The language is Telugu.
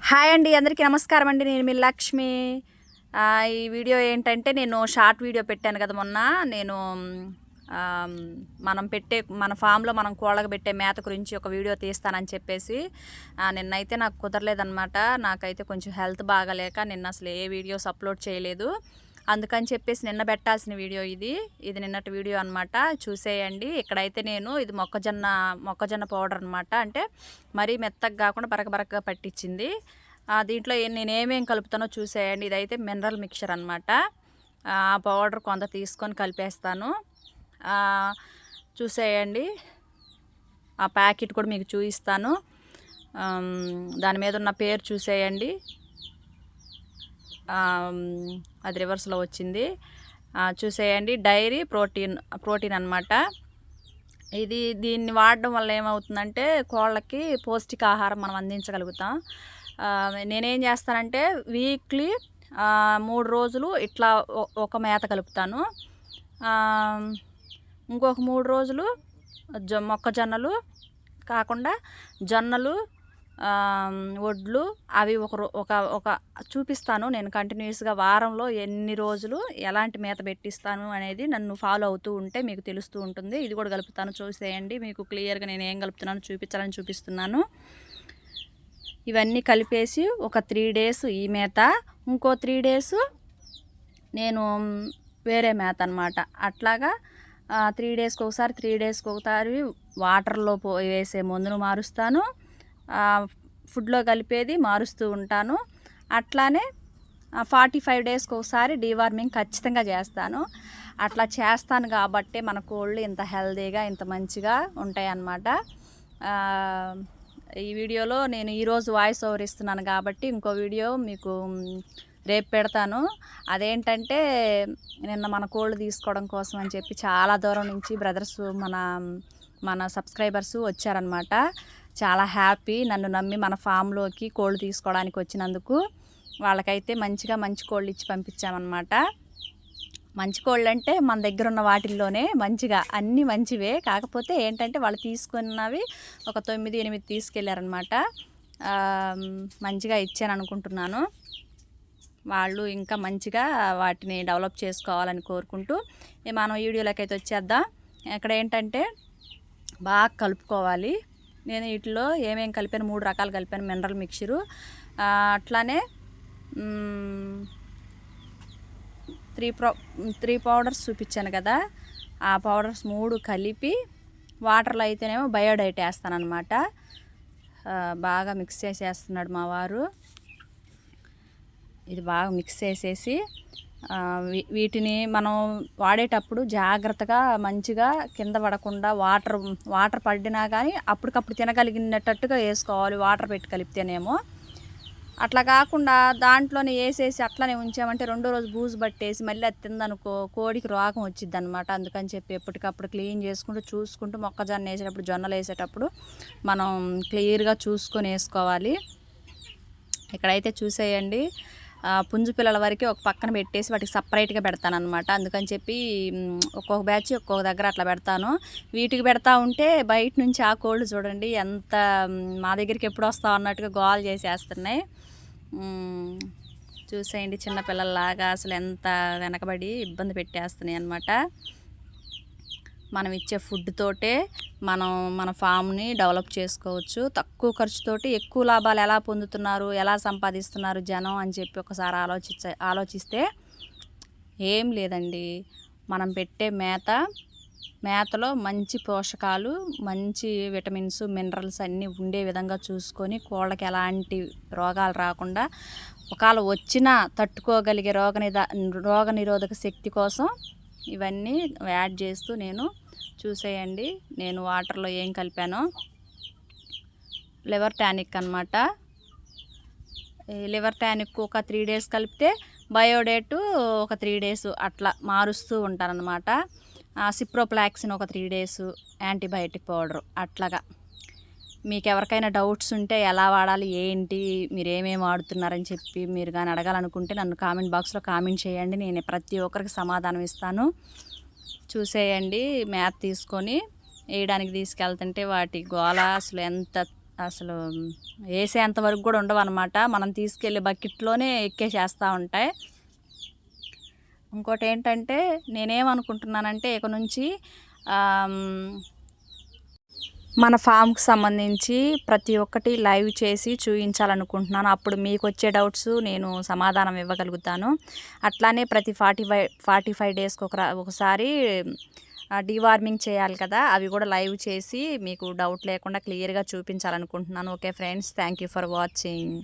హాయ్ అండి, అందరికీ నమస్కారం అండి. నేను మీ లక్ష్మి. ఈ వీడియో ఏంటంటే, నేను షార్ట్ వీడియో పెట్టాను కదా మొన్న. నేను మన ఫామ్లో మనం కోళ్ళకు పెట్టే మేత గురించి ఒక వీడియో తీస్తానని చెప్పేసి నిన్నైతే నాకు కుదరలేదనమాట. నాకైతే కొంచెం హెల్త్ బాగాలేక నిన్న అసలు ఏ వీడియోస్ అప్లోడ్ చేయలేదు. అందుకని చెప్పేసి నిన్న పెట్టాల్సిన వీడియో ఇది నిన్నటి వీడియో అనమాట. చూసేయండి. ఇక్కడైతే నేను ఇది మొక్కజొన్న పౌడర్ అనమాట. అంటే మరీ మెత్తగా కాకుండా బరకబరకగా పట్టించింది. దీంట్లో నేను ఏమేమి కలుపుతానో చూసేయండి. ఇదైతే మినరల్ మిక్చర్ అనమాట. ఆ పౌడర్ కొంత తీసుకొని కలిపేస్తాను. చూసేయండి. ఆ ప్యాకెట్ కూడా మీకు చూపిస్తాను. దాని మీద ఉన్న పేరు చూసేయండి. అది రివర్స్లో వచ్చింది. చూసేయండి. డైరీ ప్రోటీన్ అనమాట. దీన్ని వాడడం వల్ల ఏమవుతుందంటే కోళ్ళకి పౌష్టికాహారం మనం అందించగలుగుతాం. నేనేం చేస్తానంటే వీక్లీ 3 రోజులు ఇట్లా ఒక మేత కలుపుతాను. ఇంకొక 3 రోజులు మొక్కజొన్నలు కాకుండా జొన్నలు, వడ్లు అవి ఒక చూపిస్తాను. నేను కంటిన్యూస్గా వారంలో ఎన్ని రోజులు ఎలాంటి మేత పెట్టిస్తాను అనేది నన్ను ఫాలో అవుతూ ఉంటే మీకు తెలుస్తూ ఉంటుంది. ఇది కూడా కలుపుతాను. చూసేయండి. మీకు క్లియర్గా నేను ఏం కలుపుతున్నాను చూపించాలని చూపిస్తున్నాను. ఇవన్నీ కలిపేసి ఒక 3 డేస్ ఈ మేత, ఇంకో 3 డేస్ నేను వేరే మేత అనమాట. అట్లాగా 3 డేస్కి ఒకసారి 3 డేస్కి ఒకసారి వాటర్లో వేసే మందును మారుస్తాను. ఫుడ్లో కలిపేది మారుస్తూ ఉంటాను. అట్లానే 45 డేస్కి ఒకసారి డీవార్మింగ్ ఖచ్చితంగా చేస్తాను. అట్లా చేస్తాను కాబట్టి మన కోళ్ళు ఇంత హెల్తీగా ఇంత మంచిగా ఉంటాయి అన్నమాట. ఈ వీడియోలో నేను ఈరోజు వాయిస్ ఓవర్ ఇస్తున్నాను కాబట్టి ఇంకో వీడియో మీకు రేపు పెడతాను. అదేంటంటే నిన్న మన కోళ్ళు తీసుకోవడం కోసం అని చెప్పి చాలా దూరం నుంచి బ్రదర్స్ మన సబ్స్క్రైబర్స్ వచ్చారనమాట. చాలా హ్యాపీ నన్ను నమ్మి మన ఫామ్లోకి కోళ్ళు తీసుకోవడానికి వచ్చినందుకు. వాళ్ళకైతే మంచి కోళ్ళు ఇచ్చి పంపించామన్నమాట. మంచి కోళ్ళు అంటే మన దగ్గర ఉన్న వాటిల్లోనే మంచిగా అన్నీ మంచివే. కాకపోతే ఏంటంటే వాళ్ళు తీసుకున్నవి ఒక 9-8 తీసుకెళ్ళారనమాట. మంచిగా ఇచ్చాను అనుకుంటున్నాను. వాళ్ళు ఇంకా మంచిగా వాటిని డెవలప్ చేసుకోవాలని కోరుకుంటూ మనం వీడియోలోకి అయితే వచ్చేద్దాం. ఇక్కడ ఏంటంటే బాగా కలుపుకోవాలి. నేను వీటిలో ఏమేమి కలిపాను 3 రకాలు కలిపాను మినరల్ మిక్చరు. అట్లానే 3 పౌడర్స్ చూపించాను కదా, ఆ పౌడర్స్ 3 కలిపి వాటర్లో అయితేనేమో బయోడైట్ వేస్తాను అనమాట. బాగా మిక్స్ చేసేస్తున్నాడు మా వారు. ఇది బాగా మిక్స్ చేసేసి వీటిని మనం వాడేటప్పుడు జాగ్రత్తగా మంచిగా కింద పడకుండా వాటర్ పడినా కానీ అప్పటికప్పుడు తినగలిగినట్టుగా వేసుకోవాలి. వాటర్ పెట్టి కలిపితేనేమో. అట్లా కాకుండా దాంట్లోనే వేసేసి అట్లనే ఉంచామంటే రెండో రోజు బూజు పట్టేసి మళ్ళీ అది తిందనుకో కోడికి రోగం వచ్చింది అనమాట. అందుకని చెప్పి ఎప్పటికప్పుడు క్లీన్ చేసుకుంటూ చూసుకుంటూ మొక్కజొన్న వేసేటప్పుడు జొన్నలు వేసేటప్పుడు మనం క్లియర్గా చూసుకొని వేసుకోవాలి. ఇక్కడైతే చూసేయండి. పుంజు పిల్లల వరకు ఒక పక్కన పెట్టేసి వాటికి సపరేట్గా పెడతాను అనమాట. అందుకని చెప్పి ఒక్కొక్క బ్యాచ్ ఒక్కొక్క దగ్గర అట్లా పెడతాను. వీటికి పెడతా ఉంటే బయట నుంచి ఆ కోళ్ళు చూడండి ఎంత మా దగ్గరికి ఎప్పుడు వస్తావు అన్నట్టుగా గోల్ చేసేస్తున్నాయి. చూసేయండి. చిన్నపిల్లల్లాగా అసలు ఎంత వెనకబడి ఇబ్బంది పెట్టేస్తున్నాయి అన్నమాట. మనం ఇచ్చే ఫుడ్ తోటే మనం మన ఫామ్ని డెవలప్ చేసుకోవచ్చు. తక్కువ ఖర్చుతోటి ఎక్కువ లాభాలు ఎలా పొందుతున్నారు, ఎలా సంపాదిస్తున్నారు జనం అని చెప్పి ఒకసారి ఆలోచిస్తే ఏం లేదండి. మనం పెట్టే మేతలో మంచి పోషకాలు, మంచి విటమిన్స్, మినరల్స్ అన్నీ ఉండే విధంగా చూసుకొని కోళ్ళకి ఎలాంటి రోగాలు రాకుండా ఒకవేళ వచ్చినా తట్టుకోగలిగే రోగ నిరోధక శక్తి కోసం ఇవన్నీ యాడ్ చేస్తూ చూసేయండి. నేను వాటర్లో ఏం కలిపానో లివర్ టానిక్ అనమాట. లివర్ టానిక్ ఒక 3 డేస్ కలిపితే బయోడేట్ ఒక 3 డేస్ అట్లా మారుస్తూ ఉంటారనమాట. సిప్రోప్లాక్సిన్ ఒక 3 డేస్, యాంటీబయాటిక్ పౌడరు అట్లాగా. మీకు ఎవరికైనా డౌట్స్ ఉంటే ఎలా వాడాలి ఏంటి మీరు ఏమేమి వాడుతున్నారని చెప్పి మీరు కానీ అడగాలనుకుంటే నన్ను కామెంట్ బాక్స్లో కామెంట్ చేయండి. నేను ప్రతి ఒక్కరికి సమాధానం ఇస్తాను. చూసేయండి. మేత తీసుకొని వేయడానికి తీసుకెళ్తుంటే వాటి గోల అసలు ఎంత అసలు వేసేంత వరకు కూడా ఉండవన్నమాట. మనం తీసుకెళ్ళే బకెట్లోనే ఎక్కేసేస్తూ ఉంటాయి. ఇంకోటి ఏంటంటే నేనేమనుకుంటున్నానంటే ఇక నుంచి మన ఫామ్కి సంబంధించి ప్రతి ఒక్కటి లైవ్ చేసి చూపించాలనుకుంటున్నాను. అప్పుడు మీకు వచ్చే డౌట్స్ నేను సమాధానం ఇవ్వగలుగుతాను. అట్లానే ప్రతి 45 డేస్కి ఒకసారి డీవార్మింగ్ చేయాలి కదా, అవి కూడా లైవ్ చేసి మీకు డౌట్ లేకుండా క్లియర్గా చూపించాలనుకుంటున్నాను. Okay friends, thank you for watching.